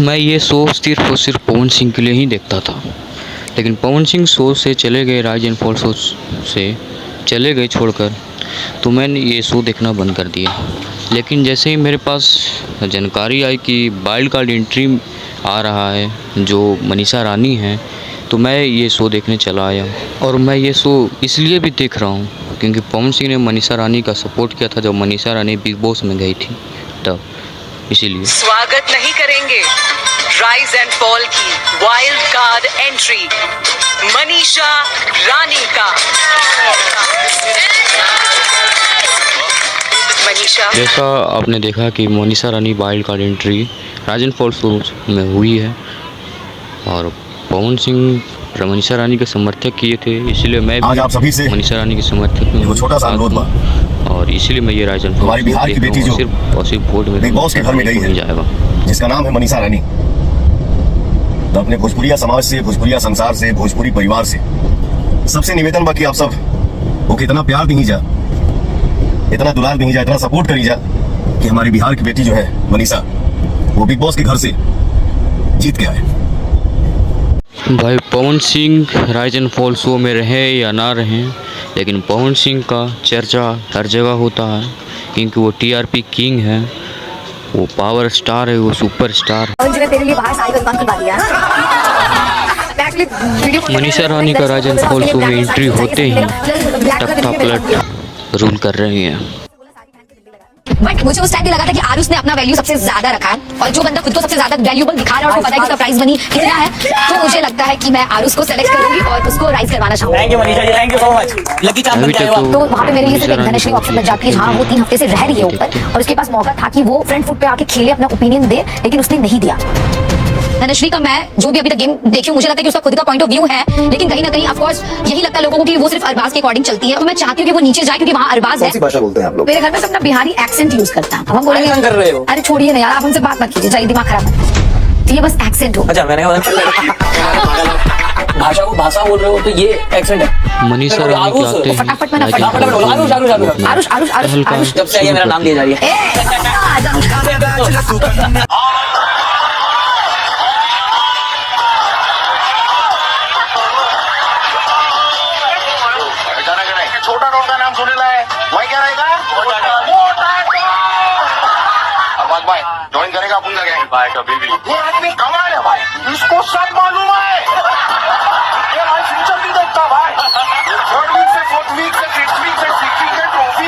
मैं ये शो सिर्फ और सिर्फ पवन सिंह के लिए ही देखता था, लेकिन पवन सिंह शो से चले गए, राइज एंड फॉल शो से चले गए छोड़कर, तो मैंने ये शो देखना बंद कर दिया। लेकिन जैसे ही मेरे पास जानकारी आई कि वाइल्ड कार्ड एंट्री आ रहा है जो मनीषा रानी है, तो मैं ये शो देखने चला आया। और मैं ये शो इसलिए भी देख रहा हूँ क्योंकि पवन सिंह ने मनीषा रानी का सपोर्ट किया था जब मनीषा रानी बिग बॉस में गई थी, तब इसीलिए। स्वागत नहीं करेंगे राइज एंड फॉल की wild card entry Manisha Rani का। मनीषा, जैसा आपने देखा कि Manisha Rani wild card entry rise and fall show में हुई है और पवन सिंह मनीषा रानी के समर्थक किए थे, इसलिए मैं भी आप सभी से मनीषा रानी के समर्थक में वो छोटा सा अनुरोध बा। और इसीलिए मैं ये राइज एंड फॉल हमारी बिहार की बेटी जो सिर्फ और सिर्फ वोट में बिग बॉस के घर में गई है, जाएगा, जिसका नाम है मनीषा रानी, तो अपने भोजपुरिया समाज से, भोजपुरिया संसार से, भोजपुरी परिवार से सबसे निवेदन बा कि आप सब वो कितना प्यार दी जा, इतना दुलार दी जा, इतना सपोर्ट करी जा कि हमारी बिहार की बेटी जो है मनीषा, वो बिग बॉस के घर से जीत के आए। भाई Pawan Singh rise and fall show में रहे या ना रहे, लेकिन पवन सिंह का चर्चा हर जगह होता है क्योंकि वो टीआरपी किंग है, वो पावर स्टार है, वो सुपर स्टार। मनीषा रानी का राइज एंड फॉल शो में एंट्री होते ही टक्का पलट रूल कर रही हैं। बट मुझे उस टाइम भी लगा था कि आरुष ने अपना वैल्यू सबसे ज्यादा रखा है और जो बंदा खुद को सबसे ज्यादा वैल्यूबल दिखा रहा है और उसको पता है कि उसका प्राइस मनी कितना है, तो मुझे लगता है कि मैं आरुष को सेलेक्ट करूंगी और उसको राइज करवाना चाहूंगी। Thank you Manisha ji, thank you so much. Lucky चाप बन गया तो वहाँ पे मेरे लिए सिर्फ एक धनश्री ऑप्शन बच जाती है। हाँ, वो 3 हफ्ते से रह रही है ऊपर और उसके पास मौका था कि वो फ्रंट फुट पे आके खेले, अपना ओपिनियन दे, लेकिन उसने नहीं दिया। धनश्री का मैं जो भी अभी तक गेम देखी हूँ, मुझे लगता है कि उसका खुद का पॉइंट ऑफ व्यू है, लेकिन कहीं ना कहीं ऑफ कोर्स यही लगता है लोगों को कि वो सिर्फ अरबाज के अकॉर्डिंग चलती है और मैं चाहती हूँ कि वो नीचे जाए क्योंकि वहाँ अरबाज है। भाषा बोलते हैं आप लोग? मेरे घर में सब अपना बिहारी एक्सेंट यूज करता है। हम बोलेंगे कर रहे हो? अरे छोड़िए ना यार, आप हमसे बात मत कीजिए, चाहिए दिमाग खराब मत। तो ये बस एक्सेंट हो। अच्छा, मैंने भाषा को भाषा बोल रहे हो तो ये एक्सेंट है। मनीषा रानी के आते हैं फटाफट में ना आरुष आरुष जब से ये मेरा नाम लिया जा रही है। छोटा रोड का नाम सुनेला है, वही क्या रहेगा? अरबाज भाई ज्वाइन करेगा अपन का गैंग? भाई कभी भी। ये आदमी कमाल है भाई, इसको सब मालूम है। ये भाई फ्यूचर भी देखता भाई। 3rd वीक से 4th वीक से 5th वीक से 6th वीक से ट्रॉफी